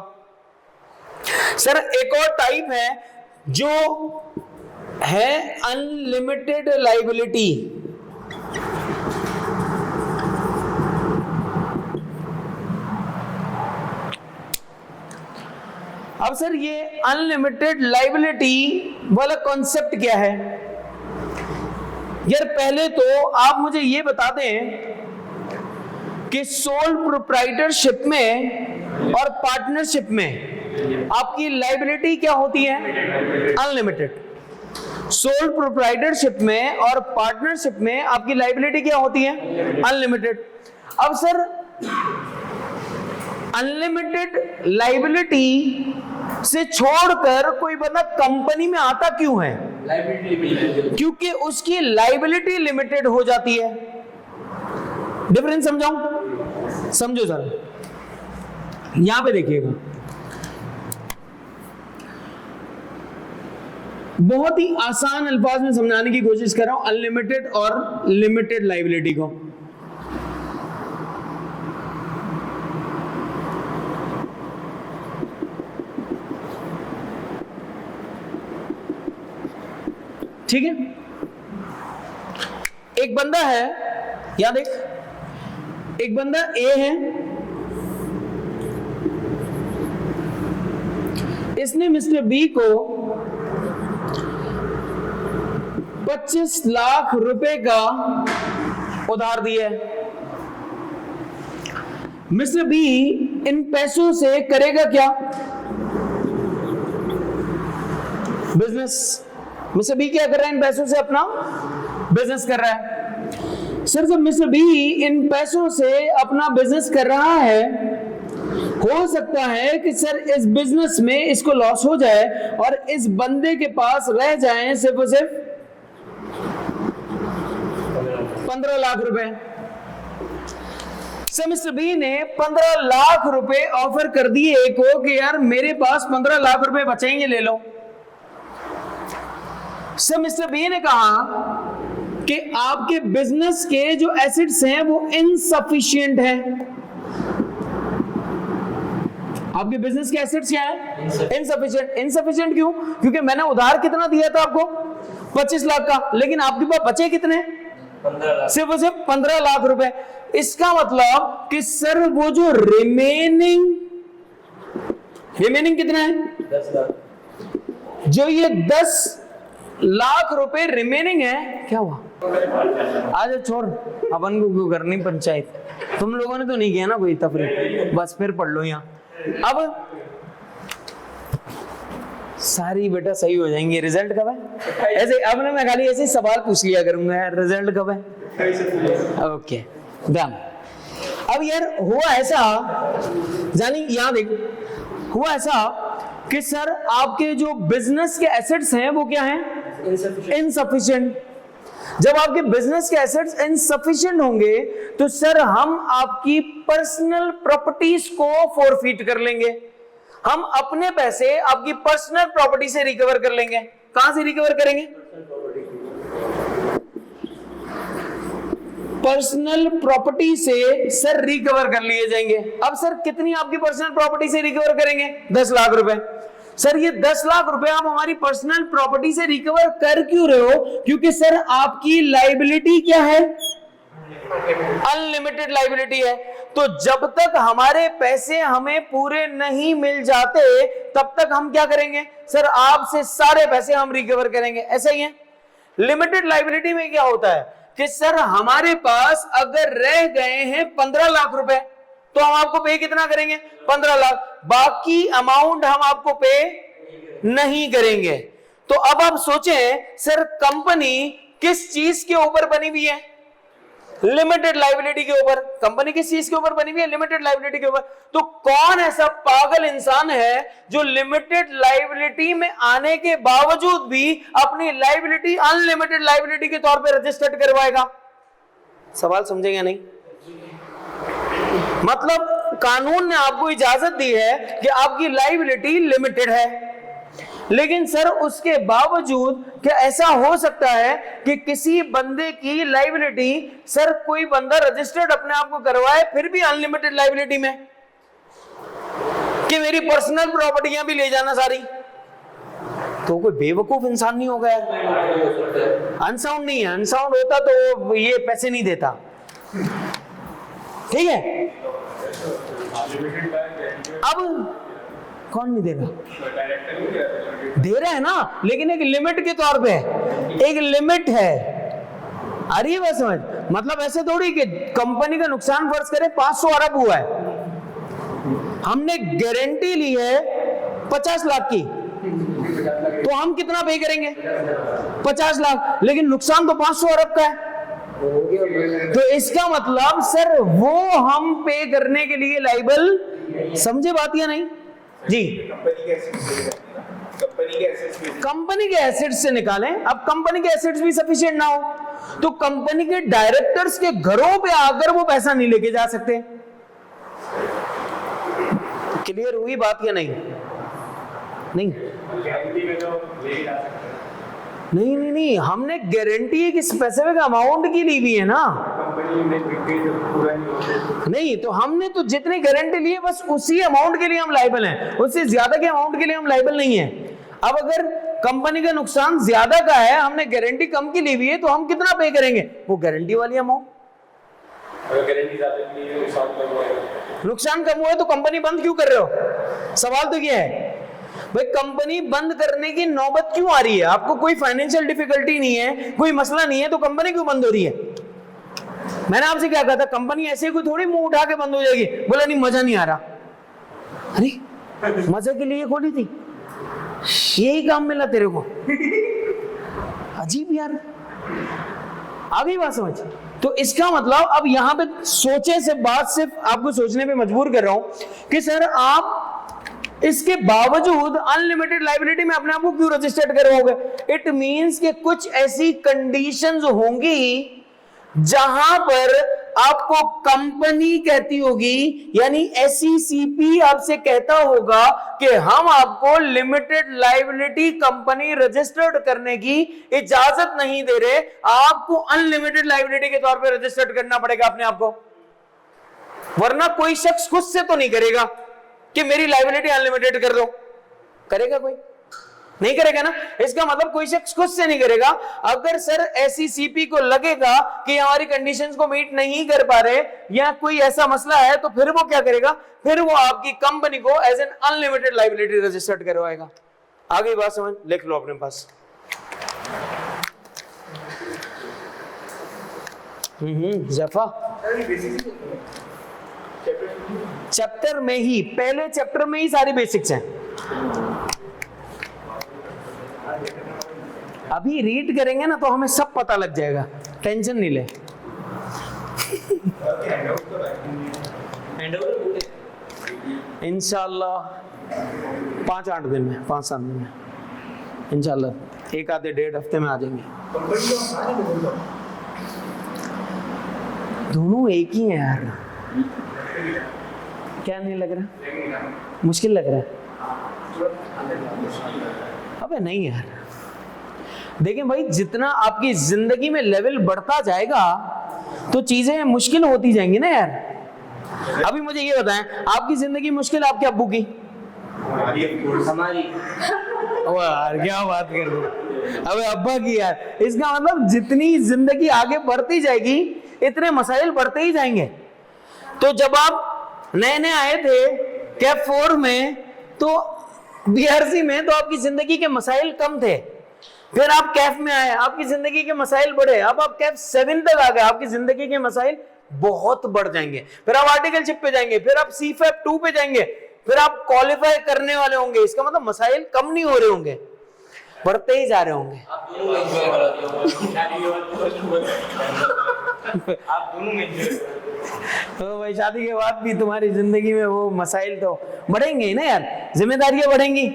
सर एक और टाइप है जो है अनलिमिटेड लाइबिलिटी। अब सर ये अनलिमिटेड लाइबिलिटी वाला कॉन्सेप्ट क्या है? यार पहले तो आप मुझे ये बता दें कि सोल प्रोप्राइटरशिप में और पार्टनरशिप में आपकी लाइबिलिटी क्या होती है? अनलिमिटेड। सोल प्रोप्राइटरशिप में और पार्टनरशिप में आपकी लाइबिलिटी क्या होती है? अनलिमिटेड। अब सर अनलिमिटेड लाइबिलिटी से छोड़कर कोई बंदा कंपनी में आता क्यों है? क्योंकि उसकी लाइबिलिटी लिमिटेड हो जाती है। डिफरेंस समझाऊं? समझो जरा, यहां पे देखिएगा, बहुत ही आसान अल्फाज में समझाने की कोशिश कर रहा हूं अनलिमिटेड और लिमिटेड लाइबिलिटी को। ठीक है, एक बंदा है, यहां देख, एक बंदा ए है, इसने मिस्टर बी को 25 लाख रुपए का उधार दिया है। मिस्टर बी इन पैसों से करेगा क्या? बिजनेस। मिस्टर बी क्या कर रहा है? इन पैसों से अपना बिजनेस कर रहा है। सर जब मिस्टर बी इन पैसों से अपना बिजनेस कर रहा है, हो सकता है कि सर इस बिजनेस में इसको लॉस हो जाए और इस बंदे के पास रह जाए सिर्फ और सिर्फ 15 लाख रुपए। सर मिस्टर बी ने 15 लाख रुपए ऑफर कर दिए को कि यार मेरे पास 15 लाख रुपए बचेंगे, ले लो। सर मिस्टर बी ने कहा कि आपके बिजनेस के जो एसेट्स हैं वो इनसफिशिएंट हैं। आपके बिजनेस के एसेट्स क्या है? इनसफिशिएंट। इनसफिशिएंट क्यों? क्योंकि मैंने उधार कितना दिया था आपको? 25 लाख का, लेकिन आपके पास बचे कितने? 15 लाख। सिर्फ और सिर्फ 15 लाख रुपए। इसका मतलब कि सर वो जो रिमेनिंग कितना है? 10 लाख। जो ये 10 लाख रुपए रिमेनिंग है। क्या हुआ? आज छोड़, अपन को क्यों करनी पंचायत, तुम लोगों ने तो नहीं किया ना कोई तफरीक, बस फिर पढ़ लो यहाँ। अब सारी बेटा सही हो जाएंगे। रिजल्ट कब है? ऐसे अब ना मैं खाली ऐसे सवाल पूछ लिया करूंगा यार, रिजल्ट कब है? Okay done. अब यार हुआ ऐसा, जानी यहां देख, हुआ ऐसा कि सर आपके जो बिजनेस के एसेट्स हैं वो क्या हैं? इनसफिशिएंट। जब आपके बिजनेस के एसेट्स इनसफिशिएंट होंगे तो सर हम आपकी पर्सनल प्रॉपर्टीज को फॉरफिट कर लेंगे। हम अपने पैसे आपकी पर्सनल प्रॉपर्टी से रिकवर कर लेंगे। कहां से रिकवर करेंगे? पर्सनल प्रॉपर्टी से सर रिकवर कर लिए जाएंगे। अब सर कितनी आपकी पर्सनल प्रॉपर्टी से रिकवर करेंगे? 10 लाख रुपए। सर ये 10 लाख रुपए आप हमारी पर्सनल प्रॉपर्टी से रिकवर कर क्यों रहे हो? क्योंकि सर आपकी लायबिलिटी क्या है? अनलिमिटेड लायबिलिटी है। तो जब तक हमारे पैसे हमें पूरे नहीं मिल जाते तब तक हम क्या करेंगे? सर आपसे सारे पैसे हम रिकवर करेंगे। ऐसा ही है। लिमिटेड लायबिलिटी में क्या होता है कि सर हमारे पास अगर रह गए हैं 15 लाख रुपए तो हम आपको पे कितना करेंगे? 15 लाख। बाकी अमाउंट हम आपको पे नहीं करेंगे। तो अब आप सोचें सर कंपनी किस चीज के ऊपर बनी हुई है? लिमिटेड लायबिलिटी के ऊपर। कंपनी किस चीज के ऊपर बनी हुई है? लिमिटेड लायबिलिटी के ऊपर। तो कौन ऐसा पागल इंसान है जो लिमिटेड लायबिलिटी में आने के बावजूद भी अपनी लायबिलिटी अनलिमिटेड लायबिलिटी के तौर पे रजिस्टर्ड करवाएगा? सवाल समझेंगे नहीं? मतलब कानून ने आपको इजाजत दी है कि आपकी लायबिलिटी लिमिटेड है, लेकिन सर उसके बावजूद क्या ऐसा हो सकता है कि किसी बंदे की लायबिलिटी, सर कोई बंदा रजिस्टर्ड अपने आप को करवाए फिर भी अनलिमिटेड लायबिलिटी में, कि मेरी पर्सनल प्रॉपर्टियां भी ले जाना सारी? तो कोई बेवकूफ इंसान नहीं होगा यार। अनसाउंड नहीं है। अनसाउंड होता तो ये पैसे नहीं देता। ठीक है। अब कौन नहीं देगा? दे रहे हैं ना, लेकिन एक लिमिट के तौर पे। एक लिमिट है। अरे बस समझ, मतलब ऐसे थोड़ी कि कंपनी का नुकसान फर्ज करें 500 अरब हुआ है, हमने गारंटी ली है 50 लाख की, तो हम कितना पे करेंगे? 50 लाख, लेकिन नुकसान तो 500 अरब का है। तो इसका मतलब सर वो हम पे करने के लिए लायबल। समझे बात या नहीं जी? कंपनी के एसेट्स से निकालें। अब कंपनी के एसेट्स भी सफिशिएंट ना हो तो कंपनी के डायरेक्टर्स के घरों पे आकर वो पैसा नहीं लेके जा सकते। क्लियर हुई बात या नहीं? नहीं नहीं नहीं नहीं, हमने गारंटी एक स्पेसिफिक अमाउंट की ली हुई है ना। नहीं तो हमने तो जितनी गारंटी ली है बस उसी अमाउंट के लिए हम लायबल हैं, उससे ज्यादा के अमाउंट के लिए हम लायबल नहीं है। अब अगर कंपनी का नुकसान ज्यादा का है, हमने गारंटी कम की ली हुई है, तो हम कितना पे करेंगे? वो गारंटी वाली अमाउंट। नुकसान कम हुआ है तो कंपनी बंद क्यों कर रहे हो? सवाल तो ये है भाई, कंपनी बंद करने की नौबत क्यों आ रही है? आपको कोई फाइनेंशियल डिफिकल्टी नहीं है, कोई मसला नहीं है, तो कंपनी क्यों बंद हो रही है? मैंने आपसे क्या कहा था? कंपनी ऐसे कोई थोड़ी मुंह उठा के बंद हो जाएगी। बोला नहीं मजा नहीं आ रहा। अरे मजे के लिए खोली थी, यही काम मिला तेरे को? अजीब यार। आगे बात समझ। तो इसका मतलब अब यहां पे सोचे से बात सिर्फ आपको सोचने पे मजबूर कर रहा हूं कि सर आप इसके बावजूद अनलिमिटेड लायबिलिटी में अपने आप को क्यों रजिस्टर्ड करवाओगे? इट मींस कि कुछ ऐसी कंडीशंस होंगी जहां पर आपको कंपनी कहती होगी, यानी एसईसीपी आपसे कहता होगा कि हम आपको लिमिटेड लायबिलिटी कंपनी रजिस्टर्ड करने की इजाजत नहीं दे रहे, आपको अनलिमिटेड लायबिलिटी के तौर पर रजिस्टर्ड करना पड़ेगा अपने आप को। वरना कोई शख्स खुद से तो नहीं करेगा कि मेरी लायबिलिटी अनलिमिटेड कर दो। करेगा कोई? नहीं करेगा ना। इसका मतलब कोई शख्स खुद से नहीं करेगा। अगर सर एसईसीपी को लगेगा कि हमारी कंडीशंस को मीट नहीं कर पा रहे या कोई ऐसा मसला है, तो फिर वो क्या करेगा? फिर वो आपकी कंपनी को as an unlimited liability registered करवाएगा। आगे बात समझ, लिख लो अपने पास। जफा चैप्टर में ही, पहले चैप्टर में ही सारी बेसिक्स हैं। अभी रीड करेंगे ना तो हमें सब पता लग जाएगा, टेंशन नहीं ले। इंशाल्लाह 5-8 दिन में, 5-7 दिन में इंशाल्लाह, एक आधे 1.5 हफ्ते में आ जाएंगे। दोनों एक ही हैं यार, क्या नहीं लग रहा? मुश्किल लग रहा है? अबे नहीं यार, देखें भाई, जितना आपकी जिंदगी में लेवल बढ़ता जाएगा तो चीजें मुश्किल होती जाएंगी ना यार। अभी मुझे ये बताएं, आपकी जिंदगी मुश्किल आपके अब्बू की? हमारी। यार क्या बात कर रहे हो, अबे अब्बा की यार। इसका मतलब जितनी जिंदगी आगे बढ़ती जाएगी इतने मसाइल बढ़ते ही जाएंगे। तो जब आप नए नए आए थे कैफ 4 में, तो बीआरसी में, तो आपकी जिंदगी के मसाइल कम थे। फिर आप कैफ में आए, आपकी जिंदगी के मसाइल बढ़े। अब आप कैफ 7 तक आ गए, आपकी जिंदगी के मसाइल बहुत बढ़ जाएंगे। फिर आप आर्टिकलशिप पे जाएंगे, फिर आप सीफैप 2 पे जाएंगे, फिर आप क्वालिफाई करने वाले होंगे। इसका मतलब मसाइल कम नहीं हो रहे होंगे, बढ़ते ही जा रहे होंगे। आप दोनों एंजॉय कराते आप दोनों में तो भाई शादी के बाद भी तुम्हारी जिंदगी में वो मसाइल तो बढ़ेंगे ही ना यार। जिम्मेदारियां बढ़ेंगी,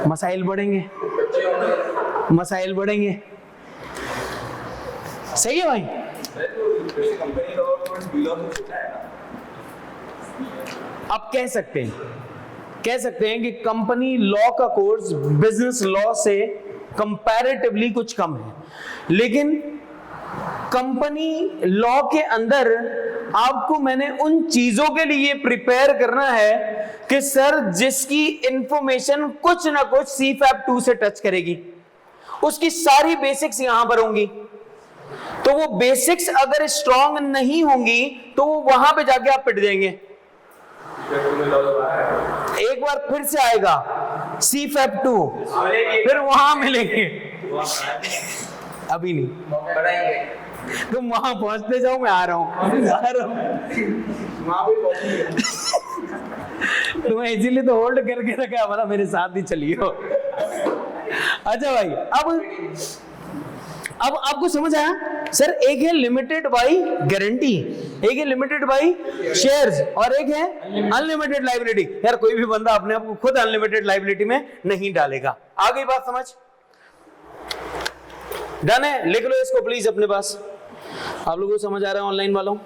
मसाइल बढ़ेंगे, मसाइल बढ़ेंगे। सही है भाई? आप कह सकते हैं कि कंपनी लॉ का कोर्स बिजनेस लॉ से कंपैरेटिवली कुछ कम है, लेकिन कंपनी लॉ के अंदर आपको मैंने उन चीजों के लिए प्रिपेयर करना है कि सर जिसकी इंफॉर्मेशन कुछ ना कुछ सीफैप 2 से टच करेगी, उसकी सारी बेसिक्स यहां पर होंगी। तो वो बेसिक्स अगर स्ट्रांग नहीं होंगी तो वो वहां पे जाके आप पिट जाएंगे। एक बार फिर से आएगा सीफैप 2, फिर वहां मिलेंगे। अभी नहीं, तुम वहां पहुंचते जाओ, मैं आ रहा हूं। तुम्हें इसीलिए तो होल्ड करके रखा, मतलब मेरे साथ ही चलिए। अच्छा भाई, अब आपको समझ आया? सर एक है लिमिटेड बाय गारंटी, एक है लिमिटेड बाय शेयर्स, और एक है अनलिमिटेड लायबिलिटी। यार कोई भी बंदा अपने आप को खुद अनलिमिटेड लायबिलिटी में नहीं डालेगा। आ गई बात समझ? डन है? लिख लो इसको प्लीज अपने पास। आप लोगों को समझ आ रहा है ऑनलाइन वालों?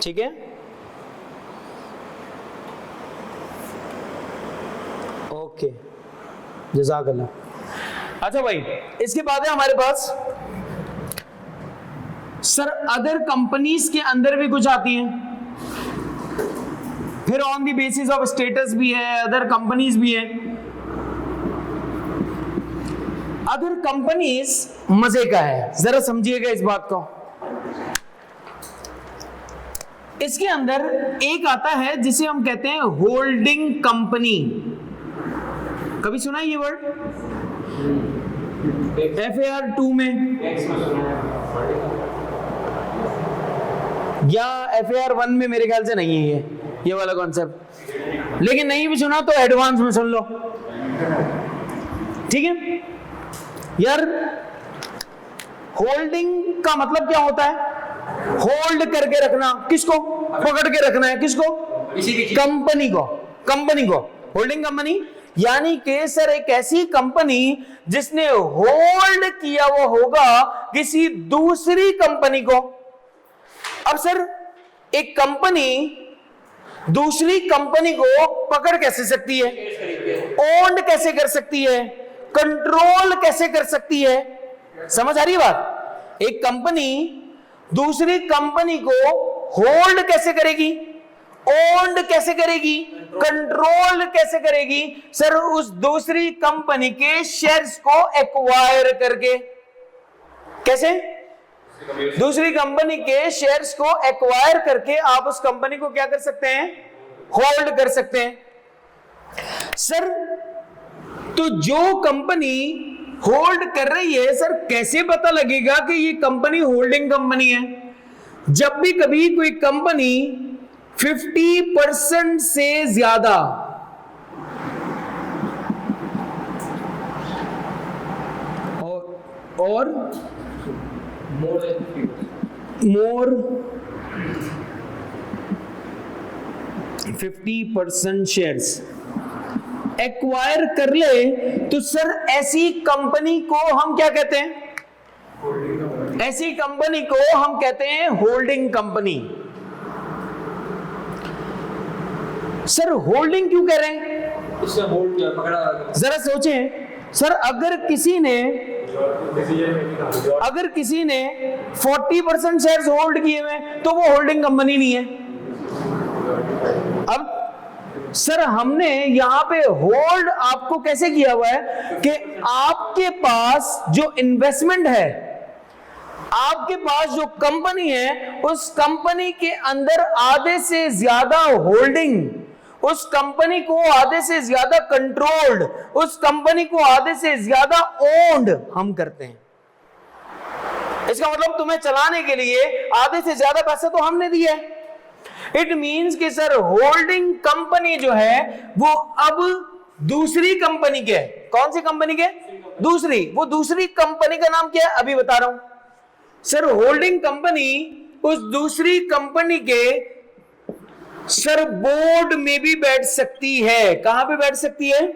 ठीक है, ओके, जज़ाकल्लाह। अच्छा भाई, इसके बाद है हमारे पास सर अदर कंपनीज के अंदर भी कुछ आती हैं, फिर on the basis of status भी है, अदर कंपनीज भी है। अदर कंपनीज मजे का है, जरा समझिएगा इस बात को। इसके अंदर एक आता है जिसे हम कहते हैं होल्डिंग कंपनी। कभी सुना है ये वर्ड? FAR 2 में या FAR 1 में मेरे ख्याल से नहीं है ये वाला कॉन्सेप्ट, लेकिन नहीं भी सुना तो एडवांस में सुन लो, ठीक है यार। होल्डिंग का मतलब क्या होता है? होल्ड करके रखना। किसको? पकड़ के रखना है। किसको? कंपनी को। कंपनी को होल्डिंग कंपनी, यानी कि सर एक ऐसी कंपनी जिसने होल्ड किया वो होगा किसी दूसरी कंपनी को। अब सर एक कंपनी दूसरी कंपनी को पकड़ कैसे सकती है? ओन्ड कैसे कर सकती है? कंट्रोल कैसे कर सकती है? समझ आ रही है बात? एक कंपनी दूसरी कंपनी को होल्ड कैसे करेगी? ओन्ड कैसे करेगी? कंट्रोल कैसे करेगी? सर उस दूसरी कंपनी के शेयर्स को एक्वायर करके। कैसे? दूसरी कंपनी के शेयर्स को एक्वायर करके आप उस कंपनी को क्या कर सकते हैं? होल्ड कर सकते हैं। सर तो जो कंपनी होल्ड कर रही है, सर कैसे पता लगेगा कि ये कंपनी होल्डिंग कंपनी है? जब भी कभी कोई कंपनी 50% से ज्यादा और मोर 50% शेयर्स एक्वायर कर ले, तो सर ऐसी कंपनी को हम क्या कहते हैं? ऐसी कंपनी को हम कहते हैं होल्डिंग कंपनी। सर होल्डिंग क्यों कह रहे हैं? इससे होल्ड किया, पकड़ा। जरा सोचें सर, अगर किसी ने 40% शेयर्स होल्ड किए हुए तो वो होल्डिंग कंपनी नहीं है। अब सर हमने यहां पे होल्ड आपको कैसे किया हुआ है कि आपके पास जो इन्वेस्टमेंट है, आपके पास जो कंपनी है, उस कंपनी के अंदर आधे से ज्यादा होल्डिंग, उस कंपनी को आधे से ज्यादा कंट्रोल्ड, उस कंपनी को आधे से ज्यादा ओन्ड हम करते हैं। इसका मतलब तुम्हें चलाने के लिए आधे से ज्यादा पैसा तो हमने दिया है। इट मींस कि सर होल्डिंग कंपनी जो है वो अब दूसरी कंपनी के है। कौन सी कंपनी के? दूसरी। वो दूसरी कंपनी का नाम क्या है? अभी बता रहा हूं। सर होल्डिंग कंपनी उस दूसरी कंपनी के सर बोर्ड में भी बैठ सकती है। कहां पे बैठ सकती है?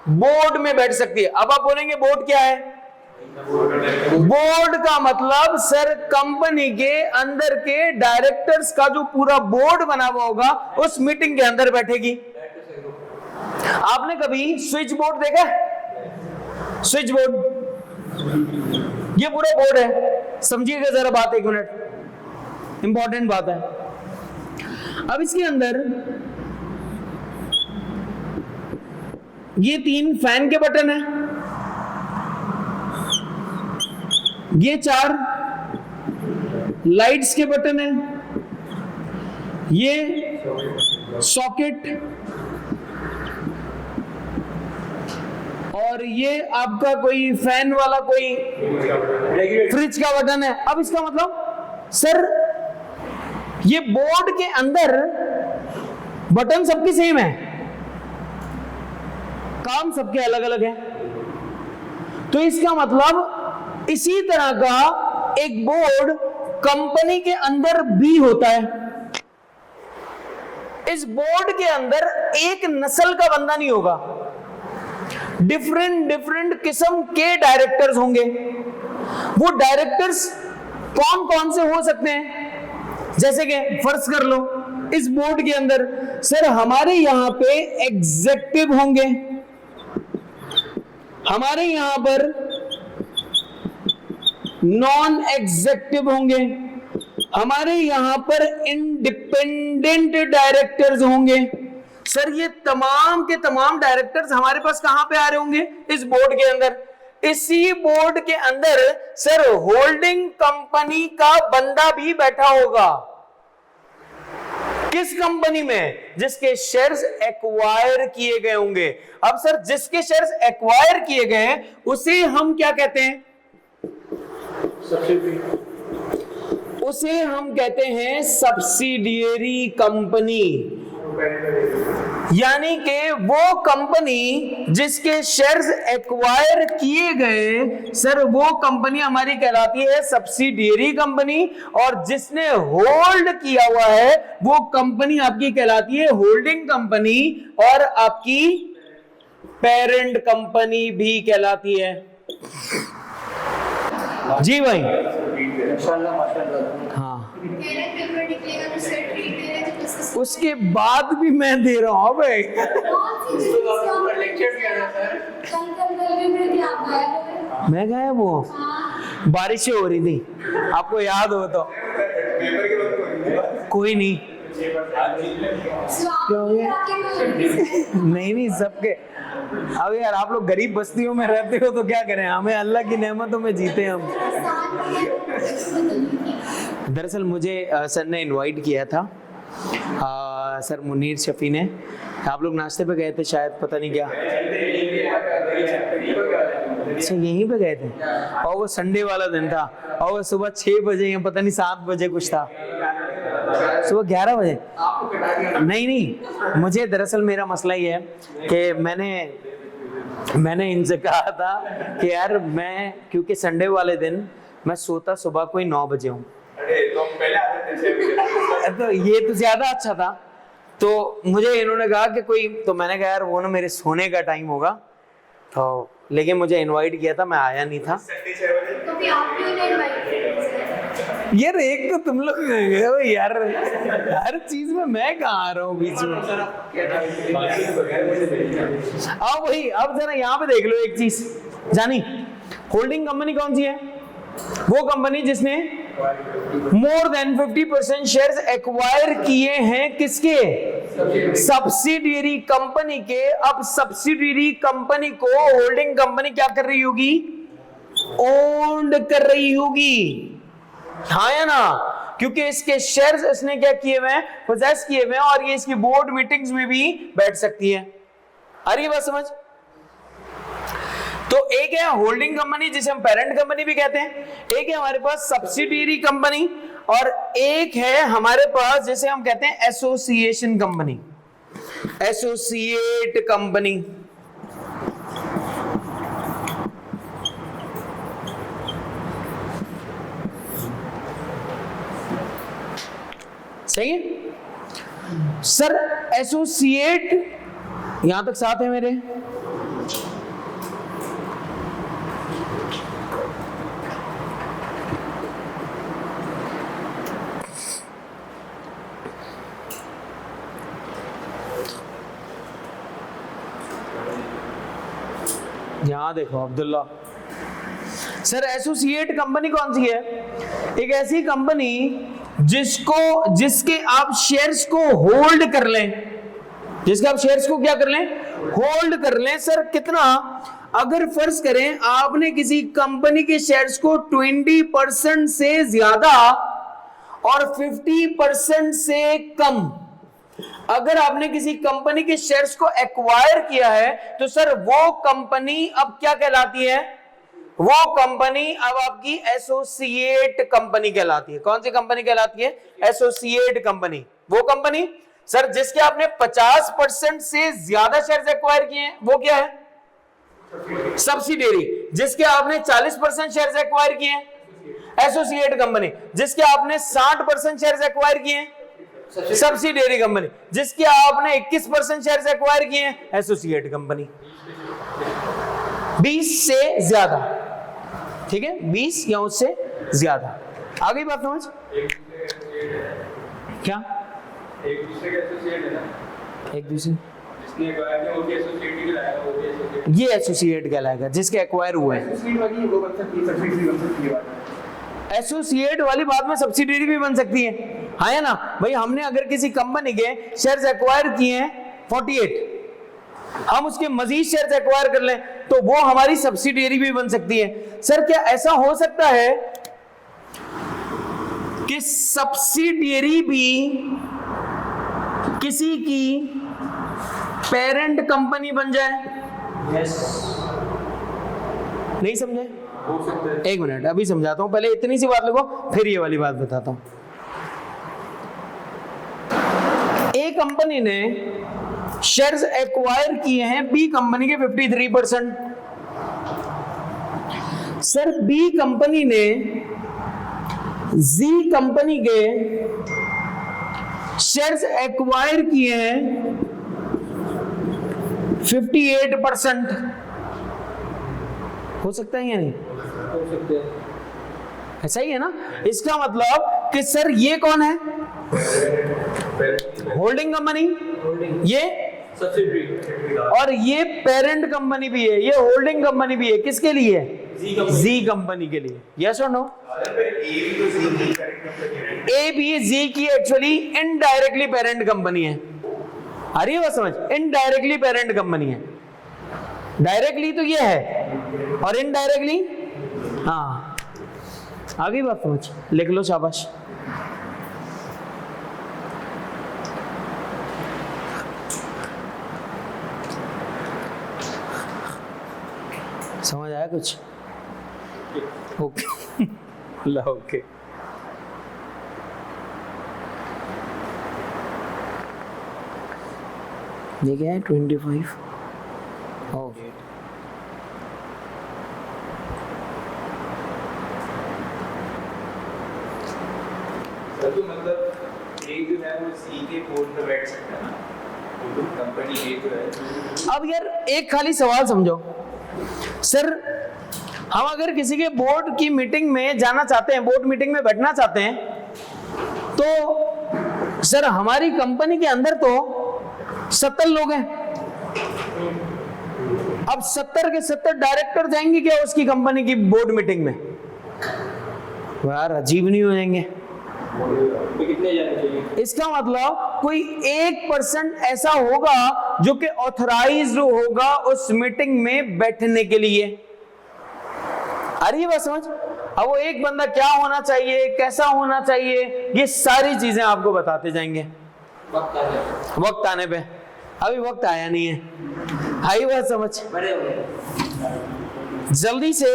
बोर्ड में बैठ सकती है। अब आप बोलेंगे बोर्ड क्या है? बोर्ड का मतलब सर कंपनी के अंदर के डायरेक्टर्स का जो पूरा बोर्ड बना हुआ होगा उस मीटिंग के अंदर बैठेगी। आपने कभी स्विच बोर्ड देखा? स्विच बोर्ड, ये पूरा बोर्ड है। समझिएगा जरा बात, एक मिनट, इंपॉर्टेंट बात है। अब इसके अंदर ये 3 फैन के बटन है, ये 4 लाइट्स के बटन है, ये सॉकेट, और ये आपका कोई फैन वाला कोई फ्रिज का बटन है। अब इसका मतलब सर ये बोर्ड के अंदर बटन सबकी सेम है, काम सबके अलग अलग है। तो इसका मतलब इसी तरह का एक बोर्ड कंपनी के अंदर भी होता है। इस बोर्ड के अंदर एक नस्ल का बंदा नहीं होगा, डिफरेंट किस्म के डायरेक्टर्स होंगे। वो डायरेक्टर्स कौन कौन से हो सकते हैं? जैसे कि फर्ज कर लो इस बोर्ड के अंदर सर हमारे यहां पे एग्जीक्यूटिव होंगे, हमारे यहां पर नॉन एग्जीक्यूटिव होंगे, हमारे यहां पर इंडिपेंडेंट डायरेक्टर्स होंगे। सर ये तमाम के तमाम डायरेक्टर्स हमारे पास कहां पे आ रहे होंगे? इस बोर्ड के अंदर। इसी बोर्ड के अंदर सर होल्डिंग कंपनी का बंदा भी बैठा होगा। किस कंपनी में? जिसके शेयर्स एक्वायर किए गए होंगे। अब सर जिसके शेयर्स एक्वायर किए गए हैं उसे हम क्या कहते हैं? उसे हम कहते हैं सब्सिडियरी कंपनी। यानी कि वो कंपनी जिसके शेयर्स एक्वायर किए गए, सर वो कंपनी हमारी कहलाती है सब्सिडियरी कंपनी, और जिसने होल्ड किया हुआ है वो कंपनी आपकी कहलाती है होल्डिंग कंपनी, और आपकी पेरेंट कंपनी भी कहलाती है। जी भाई, हाँ, उसके बाद भी मैं दे रहा हूँ भाई। मैं गया वो बारिशें हो रही थी, आपको याद हो तो। कोई नहीं, नहीं सबके। अब यार आप लोग गरीब बस्तियों में रहते हो तो क्या करें, हमें अल्लाह की नेमतों में जीते हम। दरअसल मुझे सर ने इनवाइट किया था, सर मुनीर शफी ने, आप लोग नाश्ते पे गए थे शायद, पता नहीं क्या। अच्छा यहीं पे गए थे, और वो संडे वाला दिन था, और वो सुबह 6 बजे या पता नहीं 7 बजे कुछ था, सुबह 11 बजे। नहीं, मुझे दरअसल मेरा मसला ये है कि मैंने इनसे कहा था कि यार मैं, क्योंकि संडे वाले दिन मैं सोता सुबह कोई 9 बजे हूँ, तो ये तो ज्यादा अच्छा था। तो मुझे इन्होंने कहा कि कोई, तो मैंने कहा यार वो ना मेरे सोने का टाइम होगा, तो लेकिन मुझे इनवाइट किया था, मैं आया नहीं था। तो भी आप क्यों नहीं इनवाइट किए? यार एक तो तुम लोग यार हर चीज में मैं कहाँ आ रहा हूँ बीच में। आओ भाई, अब जरा यहाँ पे देख लो एक चीज जानी, होल्डिंग कंपनी कौन सी है? वो कंपनी जिसने मोर देन 50% शेयर्स एक्वायर किए हैं, किसके? सब्सिडियरी कंपनी के। अब सब्सिडियरी कंपनी को होल्डिंग कंपनी क्या कर रही होगी? ओन्ड कर रही होगी, हाँ या ना? क्योंकि इसके शेयर्स इसने क्या किए हुए हैं? पोजेस किए हुए हैं, और ये इसकी बोर्ड मीटिंग्स में भी बैठ सकती है। आ रही है बात समझ? तो एक है होल्डिंग कंपनी जिसे हम पेरेंट कंपनी भी कहते हैं, एक है हमारे पास सब्सिडियरी कंपनी, और एक है हमारे पास जिसे हम कहते हैं एसोसिएशन कंपनी, एसोसिएट कंपनी। सही है सर? एसोसिएट यहां तक साथ है मेरे? यहां देखो अब्दुल्ला सर, एसोसिएट कंपनी कौन सी है? एक ऐसी कंपनी जिसके आप शेयर्स को होल्ड कर लें, जिसके आप शेयर्स को क्या कर लें? होल्ड कर लें। सर कितना? अगर फर्ज करें आपने किसी कंपनी के शेयर्स को 20% से ज्यादा और 50% से कम, अगर आपने किसी कंपनी के शेयर्स को एक्वायर किया है, तो सर वो कंपनी अब क्या कहलाती है? वो कंपनी अब आपकी एसोसिएट कंपनी कहलाती है। कौन सी कंपनी कहलाती है? Associate company. वो कंपनी सर जिसके आपने 50% से ज्यादा शेयर्स एक्वायर किए हैं, वो क्या है? सब्सिडियरी। जिसके आपने 40% शेयर्स एक्वायर किए हैं, एसोसिएट कंपनी। जिसके आपने 60% शेयर्स एक्वायर किए हैं, सब्सिडियरी कंपनी। जिसके आपने 21% शेयर्स एक्वायर किए हैं, एसोसिएट कंपनी। 20 से ज्यादा, ठीक है, 20 या उससे ज्यादा। आ गई बात समझ? क्या एक दूसरे के एसोसिएट है ना, एक दूसरे? जिसने एक्वायर किया वो भी एसोसिएट ही कहलाएगा, वो भी एसोसिएट। ये एसोसिएट कहलाएगा जिसके एक्वायर हुए हैं। एसोसिएट वाली वो बन सकती है, सब्सिडियरी बन सकती है। एसोसिएट वाली बात में सब्सिडियरी भी बन सकती है, हाँ है ना भाई? हमने अगर किसी कंपनी के शेयर्स एक्वायर किए हैं 48, हम उसके मजीद शेयर्स एक्वायर कर लें तो वो हमारी सब्सिडियरी भी बन सकती है। सर क्या ऐसा हो सकता है कि सब्सिडियरी भी किसी की पेरेंट कंपनी बन जाए? यस, नहीं समझे? हो सकता है। एक मिनट अभी समझाता हूं, पहले इतनी सी बात लगो फिर ये वाली बात बताता हूं। ए कंपनी ने शेयर्स एक्वायर किए हैं बी कंपनी के 53%। सर बी कंपनी ने जी कंपनी के शेयर्स एक्वायर किए हैं 58%। हो सकता है या नहीं? हो सकते हैं। ऐसा ही है ना? इसका मतलब कि सर ये कौन है? होल्डिंग कंपनी, ये सब्सिडियरी, और ये पेरेंट कंपनी भी है, ये होल्डिंग कंपनी भी है। किसके लिए? जी कंपनी के लिए। यस और नो? ए भी जी की एक्चुअली इनडायरेक्टली पेरेंट कंपनी है। आ रही है बात समझ? इनडायरेक्टली पेरेंट कंपनी है। डायरेक्टली तो ये है और इनडायरेक्टली, हाँ आ गई बात समझ? लिख लो, शाबाश। समझ आया कुछ? ओके अल्लाह ओके। ये क्या है 25? ओके सर तो मतलब एक जो है वो सी के कोड पे बैठ सकता है ना, वो कंपनी ए जो है। अब यार एक खाली सवाल समझो सर, हम अगर किसी के बोर्ड की मीटिंग में जाना चाहते हैं, बोर्ड मीटिंग में बैठना चाहते हैं, तो सर हमारी कंपनी के अंदर तो 70 लोग हैं। अब 70 के 70 डायरेक्टर जाएंगे क्या उसकी कंपनी की बोर्ड मीटिंग में? यार अजीब नहीं हो जाएंगे? तो कितने जाने चाहिए? इसका मतलब कोई 1% ऐसा होगा जो कि ऑथराइज्ड होगा उस मीटिंग में बैठने के लिए। अरे बात समझ? अब वो एक बंदा क्या होना चाहिए, कैसा होना चाहिए, ये सारी चीजें आपको बताते जाएंगे वक्त आने पे। अभी वक्त आया नहीं है, आई बात समझ? बड़े हो गए। जल्दी से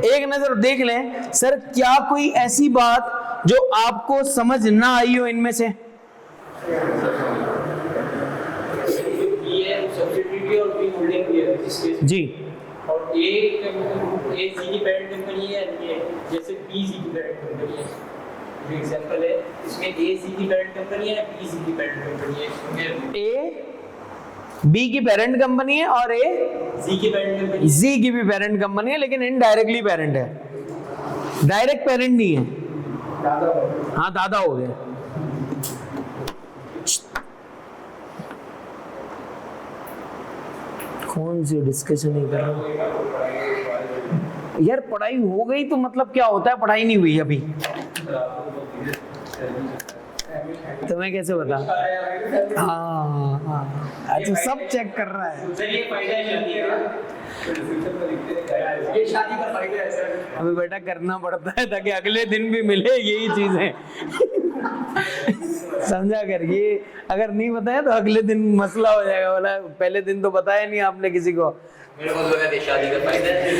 एक नजर देख लें सर, क्या कोई ऐसी बात जो आपको समझ ना आई हो इनमें से? बी है सब्सिडियरी भी और बी होल्डिंग भी है जिसके जी और ए सी की पेरेंट कंपनी है, ये जैसे बी सी की पेरेंट कंपनी है। जो एग्जांपल है इसमें ए सी की पेरेंट कंपनी है, बी सी की पेरेंट कंपनी है। ए बी की पेरेंट कंपनी है और ए सी की पेरेंट कंपनी जी की भी पेरेंट कंपनी है, लेकिन इनडायरेक्टली पेरेंट है, डायरेक्ट पेरेंट नहीं है। हाँ दादा हो गए। कौन सी डिस्कशन ही कर रहा हूँ यार? पढ़ाई हो गई तो मतलब क्या होता है? पढ़ाई नहीं हुई अभी, तुम्हें कैसे बता? हाँ हाँ अच्छा, सब चेक कर रहा है। ये फायदा है शादी का। ये शादी का फायदा है सर। अभी बेटा करना पड़ता है ताकि अगले दिन भी मिले, यही चीजें समझा कर। ये अगर नहीं बताया तो अगले दिन मसला हो जाएगा, बोला पहले दिन तो बताया नहीं आपने किसी को। मेरे को लगा कि शादी का फायदा है।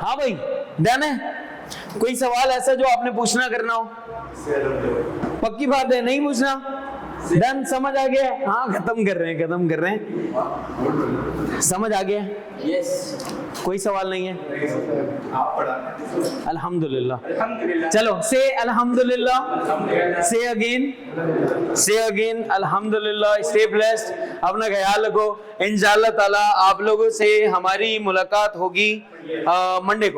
हाँ भाई डन है? कोई सवाल ऐसा जो आपने पूछना करना हो? पक्की बात है, नहीं पूछना? डन, समझ आ गया? हाँ खत्म कर रहे हैं, समझ आ गया? यस। कोई सवाल नहीं है? आप पढ़ाना। अल्हम्दुलिल्लाह। चलो से अल्हम्दुलिल्लाह, से अगेन अल्हम्दुलिल्लाह। स्टे ब्लेस्ड, अपना ख्याल रखो। इंशाअल्लाह ताला आप लोगों से हमारी मुलाकात होगी मंडे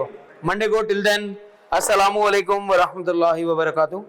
को। टिल देन अस्सलामु अलैकुम व रहमतुल्लाहि व बरकातुहू।